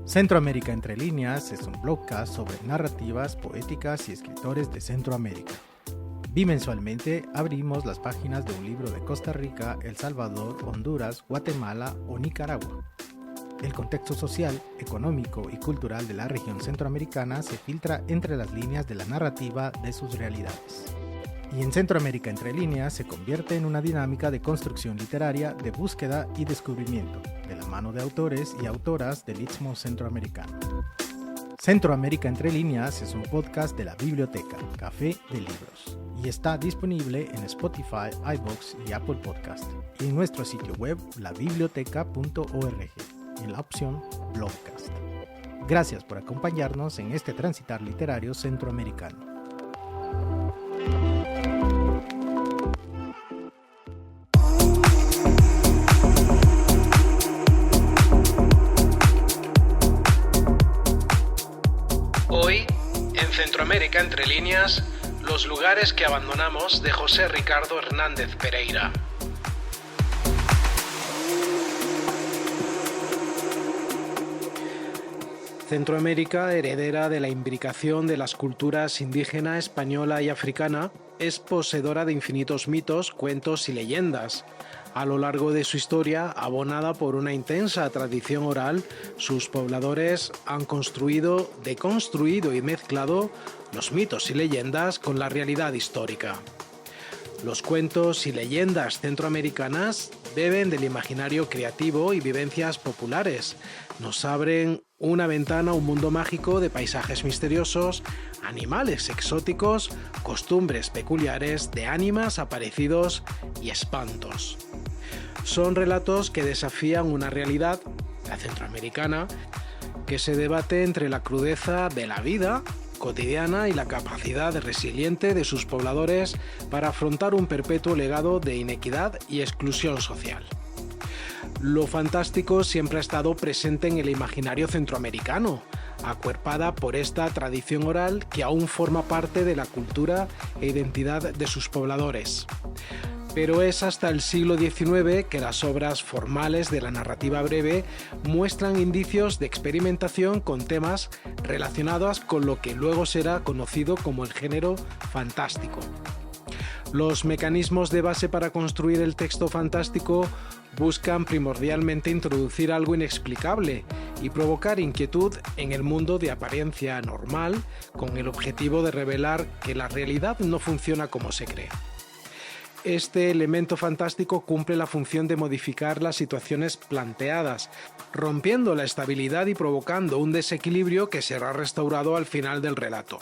Centroamérica entre líneas es un blogcast sobre narrativas poéticas y escritores de Centroamérica. Bimensualmente abrimos las páginas de un libro de Costa Rica, El Salvador, Honduras, Guatemala o Nicaragua. El contexto social, económico y cultural de la región centroamericana se filtra entre las líneas de la narrativa de sus realidades. Y en Centroamérica entre líneas se convierte en una dinámica de construcción literaria, de búsqueda y descubrimiento, de la mano de autores y autoras del Istmo Centroamericano. Centroamérica entre líneas es un podcast de la Biblioteca, Café de Libros, y está disponible en Spotify, iVoox y Apple Podcast, y en nuestro sitio web labiblioteca.org, en la opción Blogcast. Gracias por acompañarnos en este transitar literario centroamericano. Hoy, en Centroamérica entre líneas, Los lugares que abandonamos de José Ricardo Hernández Pereira. Centroamérica, heredera de la imbricación de las culturas indígena, española y africana, es poseedora de infinitos mitos, cuentos y leyendas. A lo largo de su historia, abonada por una intensa tradición oral, sus pobladores han construido, deconstruido y mezclado los mitos y leyendas con la realidad histórica. Los cuentos y leyendas centroamericanas beben del imaginario creativo y vivencias populares. Nos abren una ventana a un mundo mágico de paisajes misteriosos, animales exóticos, costumbres peculiares de ánimas, aparecidos y espantos. Son relatos que desafían una realidad, la centroamericana, que se debate entre la crudeza de la vida cotidiana y la capacidad resiliente de sus pobladores para afrontar un perpetuo legado de inequidad y exclusión social. Lo fantástico siempre ha estado presente en el imaginario centroamericano, acuerpada por esta tradición oral que aún forma parte de la cultura e identidad de sus pobladores. Pero es hasta el siglo XIX que las obras formales de la narrativa breve muestran indicios de experimentación con temas relacionados con lo que luego será conocido como el género fantástico. Los mecanismos de base para construir el texto fantástico buscan primordialmente introducir algo inexplicable y provocar inquietud en el mundo de apariencia normal, con el objetivo de revelar que la realidad no funciona como se cree. Este elemento fantástico cumple la función de modificar las situaciones planteadas, rompiendo la estabilidad y provocando un desequilibrio que será restaurado al final del relato.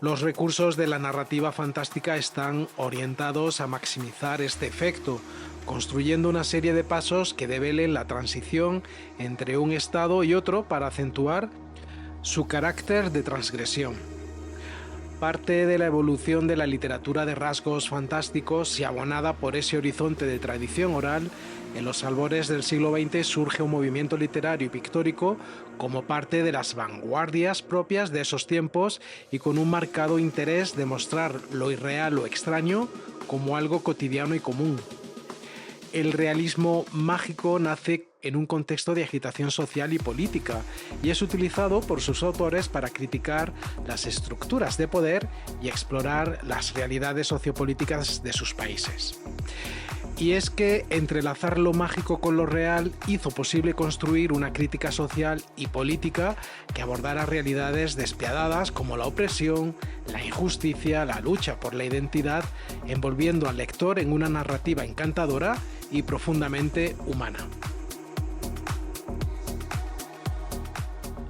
Los recursos de la narrativa fantástica están orientados a maximizar este efecto, construyendo una serie de pasos que develen la transición entre un estado y otro para acentuar su carácter de transgresión. Parte de la evolución de la literatura de rasgos fantásticos y abonada por ese horizonte de tradición oral, en los albores del siglo XX surge un movimiento literario y pictórico como parte de las vanguardias propias de esos tiempos y con un marcado interés de mostrar lo irreal o extraño como algo cotidiano y común. El realismo mágico nace en un contexto de agitación social y política y es utilizado por sus autores para criticar las estructuras de poder y explorar las realidades sociopolíticas de sus países. Y es que entrelazar lo mágico con lo real hizo posible construir una crítica social y política que abordara realidades despiadadas como la opresión, la injusticia, la lucha por la identidad, envolviendo al lector en una narrativa encantadora y profundamente humana.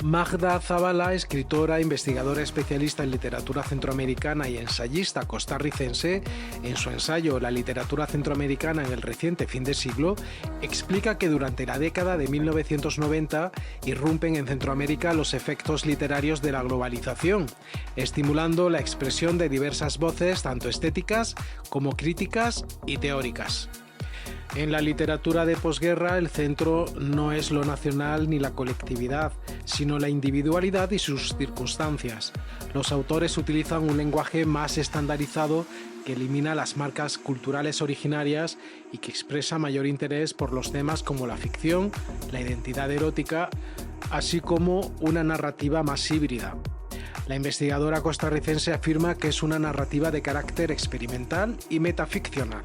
Magda Zavala, escritora, investigadora especialista en literatura centroamericana y ensayista costarricense, en su ensayo La literatura centroamericana en el reciente fin de siglo, explica que durante la década de 1990 irrumpen en Centroamérica los efectos literarios de la globalización, estimulando la expresión de diversas voces, tanto estéticas como críticas y teóricas. En la literatura de posguerra, el centro no es lo nacional ni la colectividad, sino la individualidad y sus circunstancias. Los autores utilizan un lenguaje más estandarizado que elimina las marcas culturales originarias y que expresa mayor interés por los temas como la ficción, la identidad erótica, así como una narrativa más híbrida. La investigadora costarricense afirma que es una narrativa de carácter experimental y metaficcional.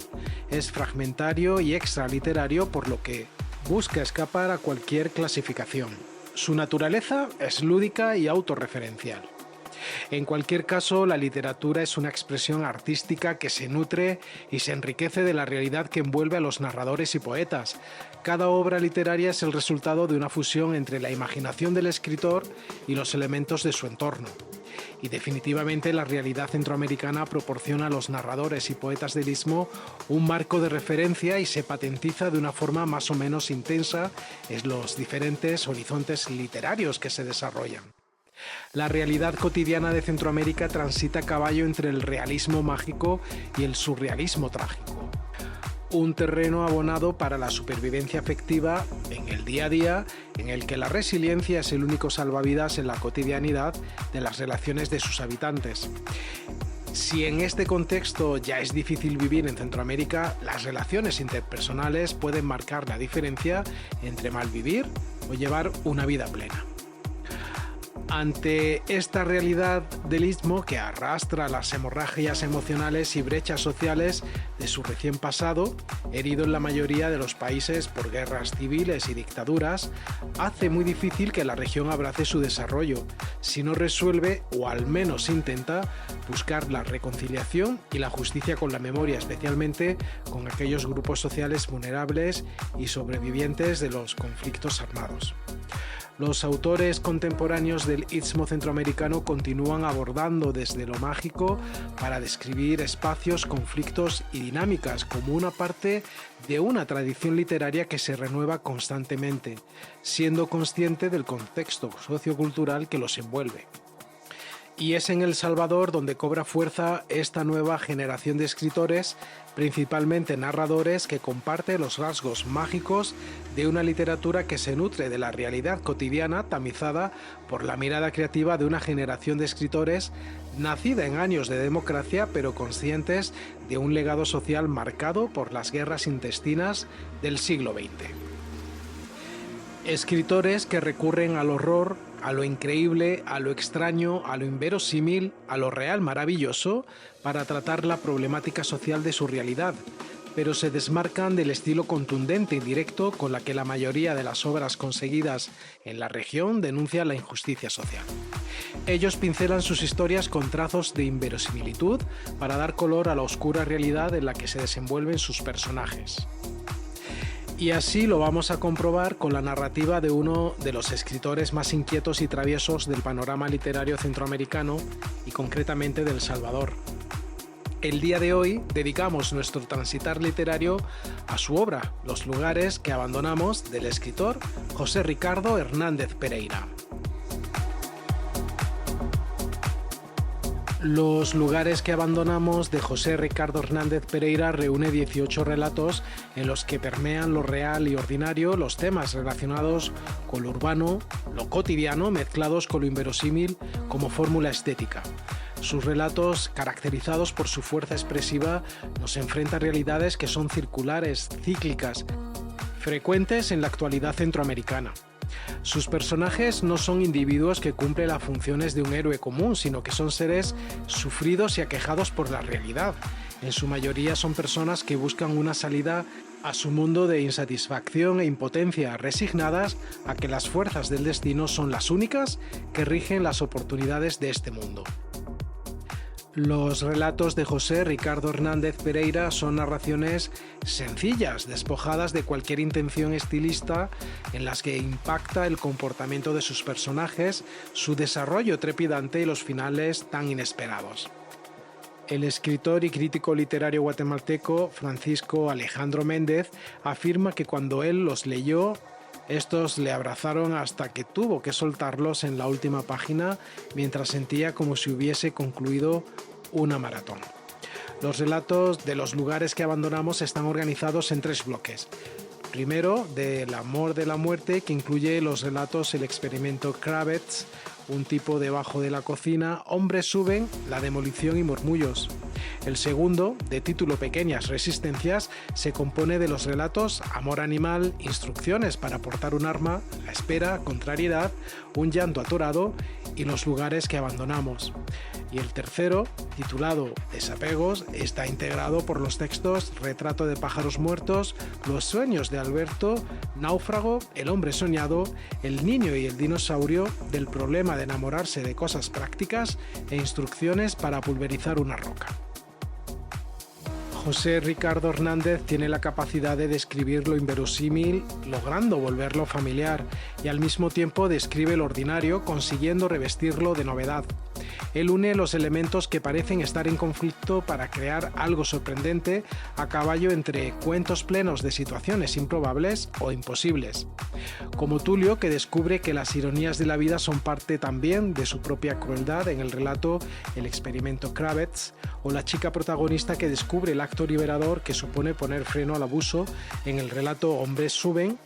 Es fragmentario y extraliterario, por lo que busca escapar a cualquier clasificación. Su naturaleza es lúdica y autorreferencial. En cualquier caso, la literatura es una expresión artística que se nutre y se enriquece de la realidad que envuelve a los narradores y poetas. Cada obra literaria es el resultado de una fusión entre la imaginación del escritor y los elementos de su entorno. Y definitivamente la realidad centroamericana proporciona a los narradores y poetas del Istmo un marco de referencia y se patentiza de una forma más o menos intensa en los diferentes horizontes literarios que se desarrollan. La realidad cotidiana de Centroamérica transita a caballo entre el realismo mágico y el surrealismo trágico. Un terreno abonado para la supervivencia afectiva en el día a día, en el que la resiliencia es el único salvavidas en la cotidianidad de las relaciones de sus habitantes. Si en este contexto ya es difícil vivir en Centroamérica, las relaciones interpersonales pueden marcar la diferencia entre malvivir o llevar una vida plena. Ante esta realidad del Istmo, que arrastra las hemorragias emocionales y brechas sociales de su recién pasado, herido en la mayoría de los países por guerras civiles y dictaduras, hace muy difícil que la región abrace su desarrollo, si no resuelve, o al menos intenta, buscar la reconciliación y la justicia con la memoria, especialmente con aquellos grupos sociales vulnerables y sobrevivientes de los conflictos armados. Los autores contemporáneos del Istmo centroamericano continúan abordando desde lo mágico para describir espacios, conflictos y dinámicas como una parte de una tradición literaria que se renueva constantemente, siendo consciente del contexto sociocultural que los envuelve. Y es en El Salvador donde cobra fuerza esta nueva generación de escritores, principalmente narradores, que comparte los rasgos mágicos de una literatura que se nutre de la realidad cotidiana tamizada por la mirada creativa de una generación de escritores nacida en años de democracia pero conscientes de un legado social marcado por las guerras intestinas del siglo XX. Escritores que recurren al horror, a lo increíble, a lo extraño, a lo inverosímil, a lo real maravilloso, para tratar la problemática social de su realidad, pero se desmarcan del estilo contundente y directo con la que la mayoría de las obras conseguidas en la región denuncia la injusticia social. Ellos pincelan sus historias con trazos de inverosimilitud para dar color a la oscura realidad en la que se desenvuelven sus personajes. Y así lo vamos a comprobar con la narrativa de uno de los escritores más inquietos y traviesos del panorama literario centroamericano y concretamente de El Salvador. El día de hoy dedicamos nuestro transitar literario a su obra, Los lugares que abandonamos, del escritor José Ricardo Hernández Pereira. Los lugares que abandonamos, de José Ricardo Hernández Pereira, reúne 18 relatos en los que permean lo real y ordinario, los temas relacionados con lo urbano, lo cotidiano, mezclados con lo inverosímil como fórmula estética. Sus relatos, caracterizados por su fuerza expresiva, nos enfrentan a realidades que son circulares, cíclicas, frecuentes en la actualidad centroamericana. Sus personajes no son individuos que cumplen las funciones de un héroe común, sino que son seres sufridos y aquejados por la realidad. En su mayoría son personas que buscan una salida a su mundo de insatisfacción e impotencia, resignadas a que las fuerzas del destino son las únicas que rigen las oportunidades de este mundo. Los relatos de José Ricardo Hernández Pereira son narraciones sencillas, despojadas de cualquier intención estilista, en las que impacta el comportamiento de sus personajes, su desarrollo trepidante y los finales tan inesperados. El escritor y crítico literario guatemalteco Francisco Alejandro Méndez afirma que cuando él los leyó, estos le abrazaron hasta que tuvo que soltarlos en la última página mientras sentía como si hubiese concluido una maratón. Los relatos de Los lugares que abandonamos están organizados en 3 bloques. Primero, del amor de la muerte, que incluye los relatos El experimento Kravets, Un tipo debajo de la cocina, Hombres suben, La demolición y Murmullos. El segundo, de título Pequeñas resistencias, se compone de los relatos Amor animal, Instrucciones para portar un arma, La espera, Contrariedad, Un llanto atorado y Los lugares que abandonamos. Y el tercero, titulado Desapegos, está integrado por los textos Retrato de pájaros muertos, Los sueños de Alberto, Náufrago, El hombre soñado, El niño y el dinosaurio, Del problema de enamorarse de cosas prácticas e Instrucciones para pulverizar una roca. José Ricardo Hernández tiene la capacidad de describir lo inverosímil, logrando volverlo familiar, y al mismo tiempo describe lo ordinario, consiguiendo revestirlo de novedad. Él une los elementos que parecen estar en conflicto para crear algo sorprendente a caballo entre cuentos plenos de situaciones improbables o imposibles. Como Tulio, que descubre que las ironías de la vida son parte también de su propia crueldad en el relato El experimento Kravets, o la chica protagonista que descubre el acto liberador que supone poner freno al abuso en el relato Hombres suben,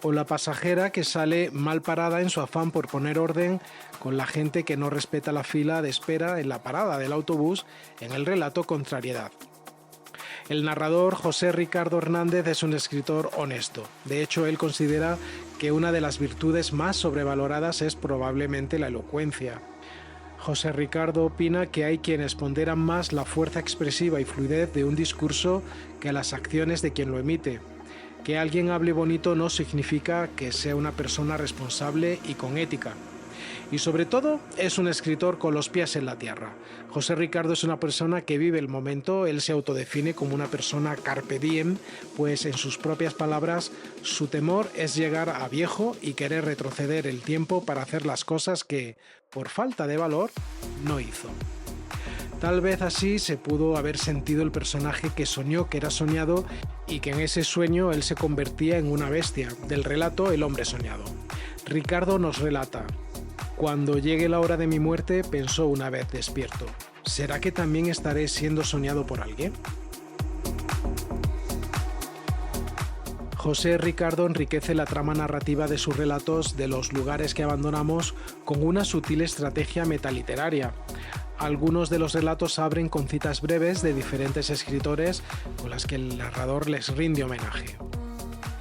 o la pasajera que sale mal parada en su afán por poner orden con la gente que no respeta la fila de espera en la parada del autobús en el relato Contrariedad. El narrador José Ricardo Hernández es un escritor honesto. De hecho, él considera que una de las virtudes más sobrevaloradas es probablemente la elocuencia. José Ricardo opina que hay quienes ponderan más la fuerza expresiva y fluidez de un discurso que las acciones de quien lo emite. Que alguien hable bonito no significa que sea una persona responsable y con ética. Y sobre todo, es un escritor con los pies en la tierra. José Ricardo es una persona que vive el momento, él se autodefine como una persona carpe diem, pues en sus propias palabras, su temor es llegar a viejo y querer retroceder el tiempo para hacer las cosas que, por falta de valor, no hizo. Tal vez así se pudo haber sentido el personaje que soñó que era soñado y que en ese sueño él se convertía en una bestia, del relato El hombre soñado. Ricardo nos relata: cuando llegue la hora de mi muerte, pensó una vez despierto, ¿será que también estaré siendo soñado por alguien? José Ricardo enriquece la trama narrativa de sus relatos de Los lugares que abandonamos con una sutil estrategia metaliteraria. Algunos de los relatos abren con citas breves de diferentes escritores con las que el narrador les rinde homenaje.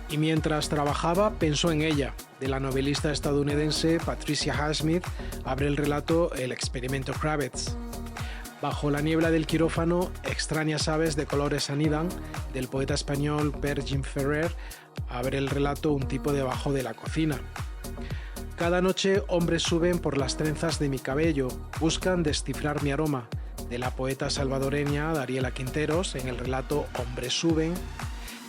Y mientras trabajaba, pensó en ella. De la novelista estadounidense Patricia Highsmith abre el relato El experimento Kravets. Bajo la niebla del quirófano, extrañas aves de colores anidan, del poeta español Pere Jim Ferrer abre el relato Un tipo debajo de la cocina. Cada noche hombres suben por las trenzas de mi cabello, buscan descifrar mi aroma, de la poeta salvadoreña Dariela Quinteros en el relato Hombres suben.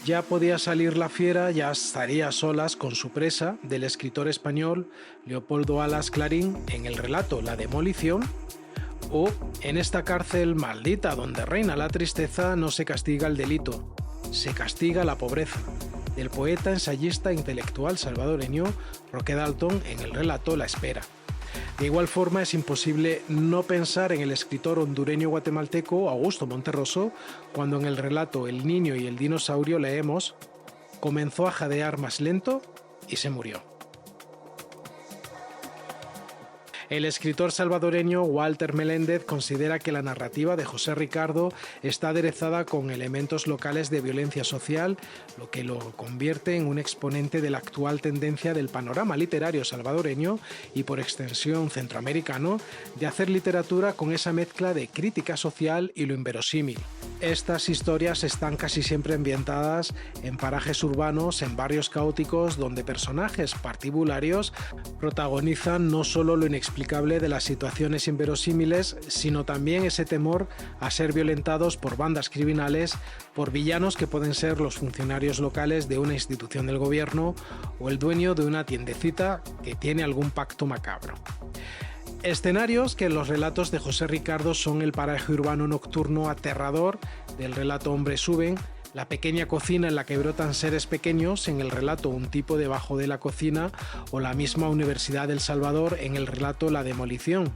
Ya podía salir la fiera, ya estaría a solas con su presa, del escritor español Leopoldo Alas Clarín en el relato La demolición. O en esta cárcel maldita donde reina la tristeza no se castiga el delito, se castiga la pobreza, del poeta, ensayista e intelectual salvadoreño Roque Dalton en el relato La espera. De igual forma, es imposible no pensar en el escritor hondureño guatemalteco Augusto Monterroso cuando en el relato El niño y el dinosaurio leemos: comenzó a jadear más lento y se murió. El escritor salvadoreño Walter Meléndez considera que la narrativa de José Ricardo está aderezada con elementos locales de violencia social, lo que lo convierte en un exponente de la actual tendencia del panorama literario salvadoreño y por extensión centroamericano de hacer literatura con esa mezcla de crítica social y lo inverosímil. Estas historias están casi siempre ambientadas en parajes urbanos, en barrios caóticos, donde personajes partibularios protagonizan no solo lo inexplicable de las situaciones inverosímiles, sino también ese temor a ser violentados por bandas criminales, por villanos que pueden ser los funcionarios locales de una institución del gobierno o el dueño de una tiendecita que tiene algún pacto macabro. Escenarios que en los relatos de José Ricardo son el paraje urbano nocturno aterrador del relato Hombres suben, la pequeña cocina en la que brotan seres pequeños en el relato Un tipo debajo de la cocina o la misma Universidad del Salvador en el relato La demolición.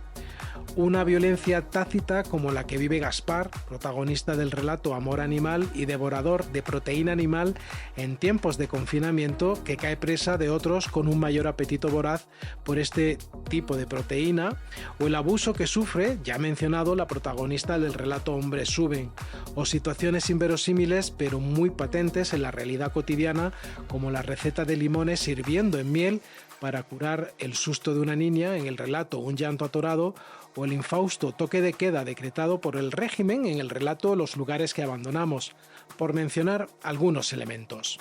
Una violencia tácita como la que vive Gaspar, protagonista del relato Amor Animal y devorador de proteína animal en tiempos de confinamiento, que cae presa de otros con un mayor apetito voraz por este tipo de proteína, o el abuso que sufre, ya mencionado, la protagonista del relato Hombres Suben, o situaciones inverosímiles pero muy patentes en la realidad cotidiana, como la receta de limones hirviendo en miel para curar el susto de una niña en el relato Un llanto atorado, o el infausto toque de queda decretado por el régimen en el relato Los lugares que abandonamos, por mencionar algunos elementos.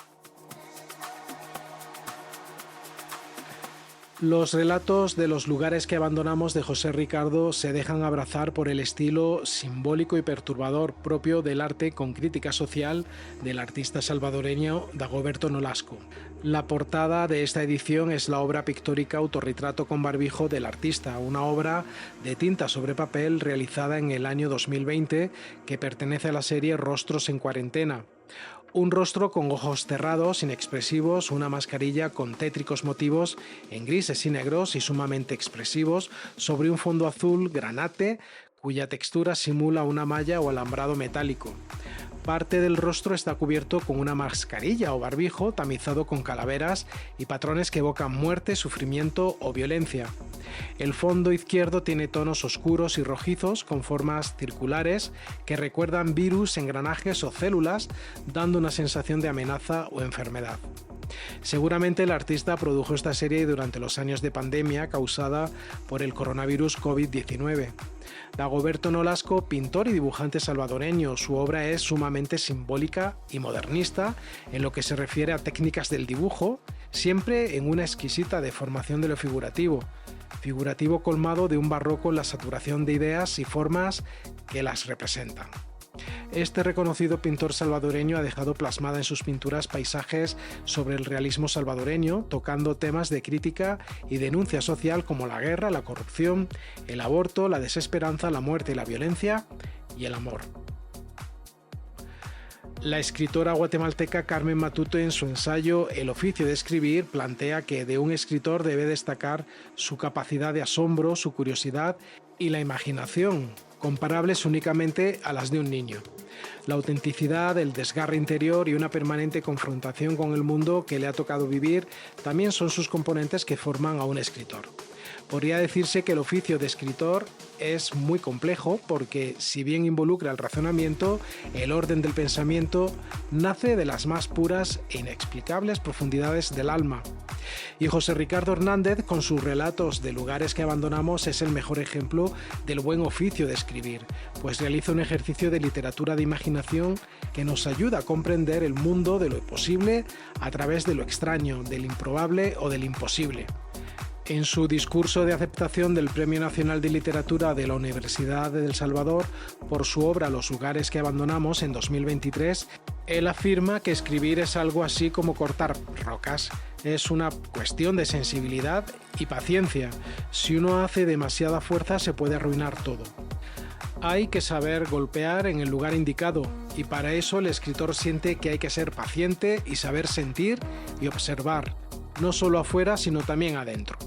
Los relatos de Los lugares que abandonamos de José Ricardo se dejan abrazar por el estilo simbólico y perturbador propio del arte con crítica social del artista salvadoreño Dagoberto Nolasco. La portada de esta edición es la obra pictórica Autorretrato con barbijo del artista, una obra de tinta sobre papel realizada en el año 2020 que pertenece a la serie Rostros en cuarentena. Un rostro con ojos cerrados, inexpresivos, una mascarilla con tétricos motivos en grises y negros y sumamente expresivos sobre un fondo azul granate cuya textura simula una malla o alambrado metálico. Parte del rostro está cubierto con una mascarilla o barbijo tamizado con calaveras y patrones que evocan muerte, sufrimiento o violencia. El fondo izquierdo tiene tonos oscuros y rojizos con formas circulares que recuerdan virus, engranajes o células, dando una sensación de amenaza o enfermedad. Seguramente el artista produjo esta serie durante los años de pandemia causada por el coronavirus COVID-19. Dagoberto Nolasco, pintor y dibujante salvadoreño, su obra es sumamente simbólica y modernista en lo que se refiere a técnicas del dibujo, siempre en una exquisita deformación de lo figurativo colmado de un barroco en la saturación de ideas y formas que las representan. Este reconocido pintor salvadoreño ha dejado plasmada en sus pinturas paisajes sobre el realismo salvadoreño, tocando temas de crítica y denuncia social como la guerra, la corrupción, el aborto, la desesperanza, la muerte, la violencia y el amor. La escritora guatemalteca Carmen Matute, en su ensayo El oficio de escribir, plantea que de un escritor debe destacar su capacidad de asombro, su curiosidad y la imaginación, comparables únicamente a las de un niño. La autenticidad, el desgarre interior y una permanente confrontación con el mundo que le ha tocado vivir también son sus componentes que forman a un escritor. Podría decirse que el oficio de escritor es muy complejo porque, si bien involucra el razonamiento, el orden del pensamiento nace de las más puras e inexplicables profundidades del alma. Y José Ricardo Hernández, con sus relatos de lugares que abandonamos, es el mejor ejemplo del buen oficio de escribir, pues realiza un ejercicio de literatura de imaginación que nos ayuda a comprender el mundo de lo posible a través de lo extraño, del improbable o del imposible. En su discurso de aceptación del Premio Nacional de Literatura de la Universidad de El Salvador por su obra Los lugares que abandonamos en 2023, él afirma que escribir es algo así como cortar rocas. Es una cuestión de sensibilidad y paciencia. Si uno hace demasiada fuerza se puede arruinar todo. Hay que saber golpear en el lugar indicado y para eso el escritor siente que hay que ser paciente y saber sentir y observar, no solo afuera sino también adentro.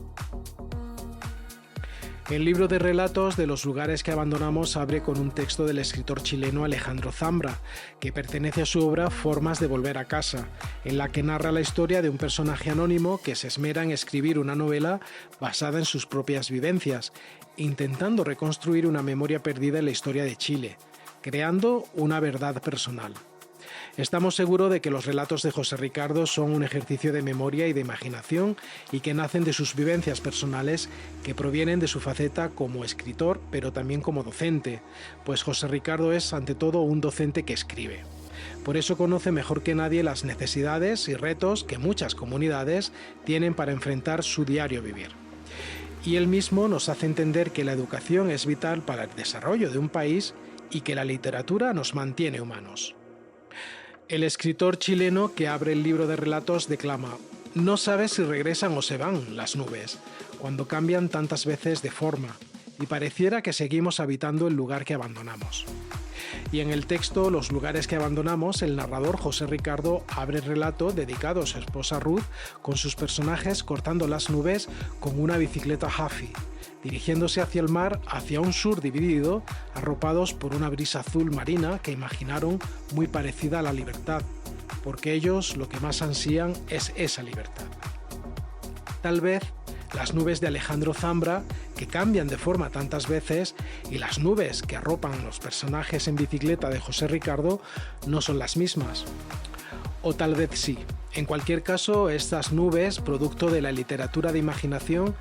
El libro de relatos de Los lugares que abandonamos abre con un texto del escritor chileno Alejandro Zambra, que pertenece a su obra Formas de volver a casa, en la que narra la historia de un personaje anónimo que se esmera en escribir una novela basada en sus propias vivencias, intentando reconstruir una memoria perdida en la historia de Chile, creando una verdad personal. Estamos seguros de que los relatos de José Ricardo son un ejercicio de memoria y de imaginación y que nacen de sus vivencias personales que provienen de su faceta como escritor, pero también como docente, pues José Ricardo es ante todo un docente que escribe. Por eso conoce mejor que nadie las necesidades y retos que muchas comunidades tienen para enfrentar su diario vivir. Y él mismo nos hace entender que la educación es vital para el desarrollo de un país y que la literatura nos mantiene humanos. El escritor chileno que abre el libro de relatos declama: «No sabes si regresan o se van las nubes, cuando cambian tantas veces de forma, y pareciera que seguimos habitando el lugar que abandonamos». Y en el texto Los lugares que abandonamos, el narrador José Ricardo abre el relato dedicado a su esposa Ruth, con sus personajes cortando las nubes con una bicicleta Huffy, dirigiéndose hacia el mar, hacia un sur dividido, arropados por una brisa azul marina que imaginaron muy parecida a la libertad, porque ellos lo que más ansían es esa libertad. Tal vez las nubes de Alejandro Zambra, que cambian de forma tantas veces, y las nubes que arropan los personajes en bicicleta de José Ricardo no son las mismas. O tal vez sí. En cualquier caso, estas nubes, producto de la literatura de imaginación,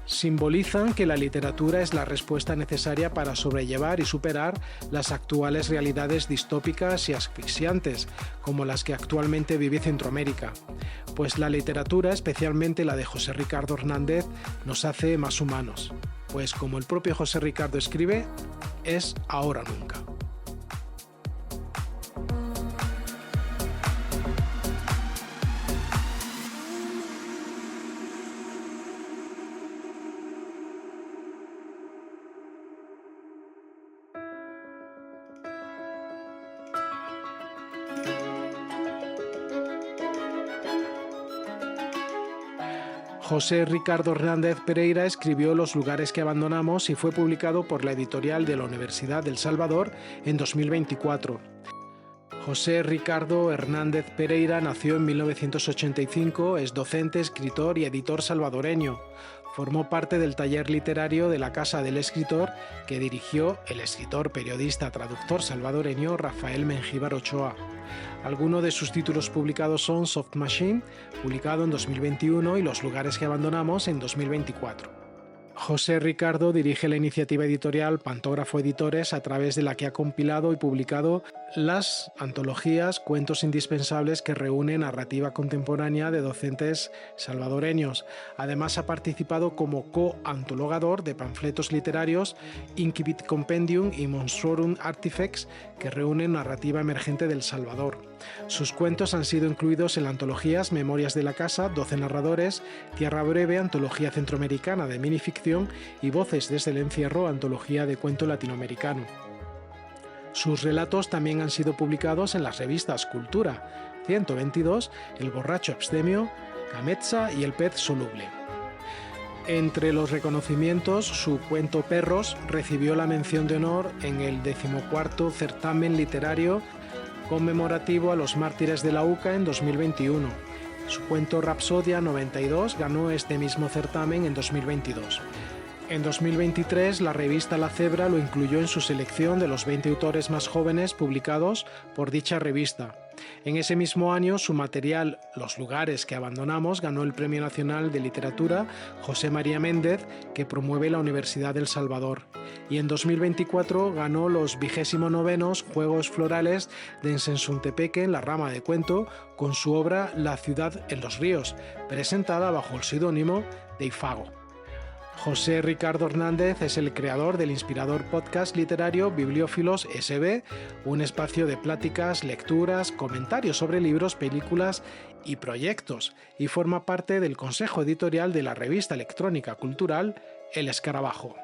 simbolizan que la literatura es la respuesta necesaria para sobrellevar y superar las actuales realidades distópicas y asfixiantes, como las que actualmente vive Centroamérica. Pues la literatura, especialmente la de José Ricardo Hernández, nos hace más humanos. Pues como el propio José Ricardo escribe, es ahora o nunca. José Ricardo Hernández Pereira escribió Los lugares que abandonamos y fue publicado por la editorial de la Universidad del Salvador en 2024. José Ricardo Hernández Pereira nació en 1985, es docente, escritor y editor salvadoreño. Formó parte del taller literario de la Casa del Escritor que dirigió el escritor, periodista, traductor salvadoreño Rafael Mengíbar Ochoa. Algunos de sus títulos publicados son Soft Machine, publicado en 2021, y Los lugares que abandonamos en 2024. José Ricardo dirige la iniciativa editorial Pantógrafo Editores, a través de la que ha compilado y publicado las antologías Cuentos indispensables, que reúne narrativa contemporánea de docentes salvadoreños. Además ha participado como co-antologador de panfletos literarios Incipit Compendium y Monstrorum Artifacts, que reúnen narrativa emergente del Salvador. Sus cuentos han sido incluidos en las antologías Memorias de la Casa, 12 narradores, Tierra Breve, antología centroamericana de minificción, y Voces desde el encierro, antología de cuento latinoamericano. Sus relatos también han sido publicados en las revistas Cultura 122, El borracho abstemio, Cametza y El pez soluble. Entre los reconocimientos, su cuento Perros recibió la mención de honor en el 14º certamen literario conmemorativo a los mártires de la UCA en 2021. Su cuento Rapsodia 92 ganó este mismo certamen en 2022. En 2023, la revista La Cebra lo incluyó en su selección de los 20 autores más jóvenes publicados por dicha revista. En ese mismo año, su material Los lugares que abandonamos ganó el Premio Nacional de Literatura José María Méndez, que promueve la Universidad del Salvador. Y en 2024 ganó los 29º Juegos Florales de Ensensuntepeque en la rama de cuento, con su obra La ciudad en los ríos, presentada bajo el seudónimo de Ifago. José Ricardo Hernández es el creador del inspirador podcast literario Bibliófilos SB, un espacio de pláticas, lecturas, comentarios sobre libros, películas y proyectos, y forma parte del consejo editorial de la revista electrónica cultural El Escarabajo.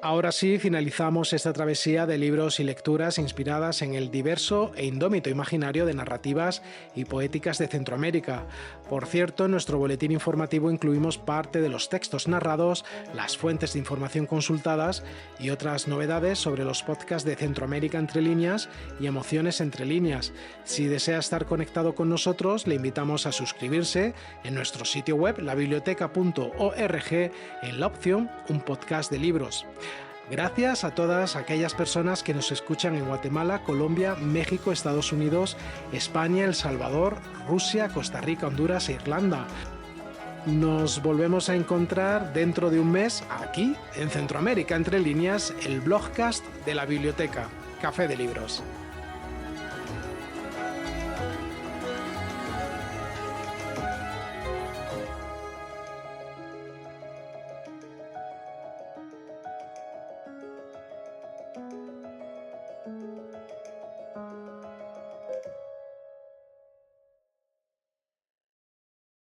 Ahora sí, finalizamos esta travesía de libros y lecturas inspiradas en el diverso e indómito imaginario de narrativas y poéticas de Centroamérica. Por cierto, en nuestro boletín informativo incluimos parte de los textos narrados, las fuentes de información consultadas y otras novedades sobre los podcasts de Centroamérica entre líneas y Emociones entre líneas. Si desea estar conectado con nosotros, le invitamos a suscribirse en nuestro sitio web, labiblioteca.org, en la opción Un podcast de libros. Gracias a todas aquellas personas que nos escuchan en Guatemala, Colombia, México, Estados Unidos, España, El Salvador, Rusia, Costa Rica, Honduras e Irlanda. Nos volvemos a encontrar dentro de un mes aquí en Centroamérica entre líneas, el blogcast de la biblioteca, Café de Libros.